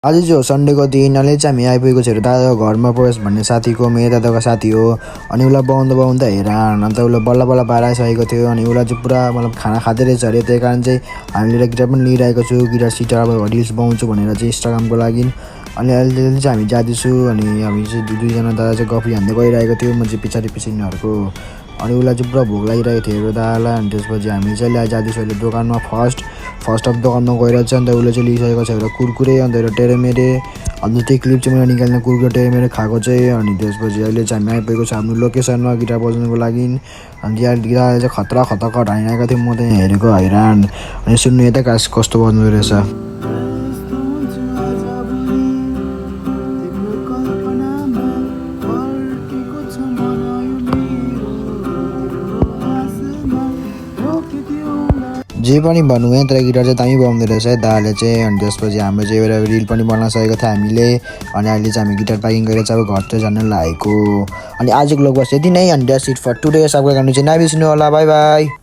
आज चाहिँ हो सन्डेको दिन। अहिले चाहिँ हामी आइपुगेको छ दादाको घरमा प्रवेश भन्ने साथीको, मेरो दादाको साथी हो। अनि उसलाई बगाउँदा हैरान, अन्त उसले बल्ल बल्ल बाहिर आइसकेको थियो। अनि उसलाई चाहिँ पुरा मतलब खाना खाँदै रहेछ अरे, त्यही कारण चाहिँ हामीले गिटार पनि लिइरहेको छु। गिटार सिटार अब रिल्स बनाउँछु भनेर चाहिँ इन्स्टाग्रामको लागि। अनि अहिले चाहिँ हामी जाँदैछु। अनि हामी चाहिँ दुईजना दादा चाहिँ गफी हान्दै गइरहेको थियो, म चाहिँ पछाडि उनीहरूको। अनि उसलाई चाहिँ पुरा भोक लागिरहेको थियो हेरेर दादालाई। अनि त्यसपछि हामी चाहिँ ल्याएर जाँदैछु अहिले दोकानमा। फर्स्ट अफ दोकानमा गएर चाहिँ अन्त उसले चाहिँ लिइसकेको छ एउटा कुरकुरे, अन्त एउटा टेरेमेरे। अन्त त्यो क्लिप चाहिँ मैले निकाल्ने कुरकुरे टेरेमेरे खाएको चाहिँ। अनि त्यसपछि अहिले चाहिँ हामी आइपुगेको छ हाम्रो लोकेसनमा गिटार बजाउनुको लागि। अनि यहाँ गिटार चाहिँ खतरा खतरकट हानिरहेको थियो, म त यहाँ हेरेको हैरान। अनि सुन्नु यता कस्तो बज्दो रहेछ। जे पनि भन्नु यहाँ तर गिटार चाहिँ दामी बजाउँदो रहेछ है दाले चाहिँ। अनि त्यसपछि हाम्रो चाहिँ एउटा रिल पनि बनाउन सकेको थियो हामीले। अनि अहिले चाहिँ हामी गिटार प्याकिङ गरेर चाहिँ अब घर चाहिँ जान लागेको। अनि आजको ब्लग बस यति नै। अनि द्याट्स इट फर टुडे। सबैको चाहिँ नबिर्सिनु होला। By by.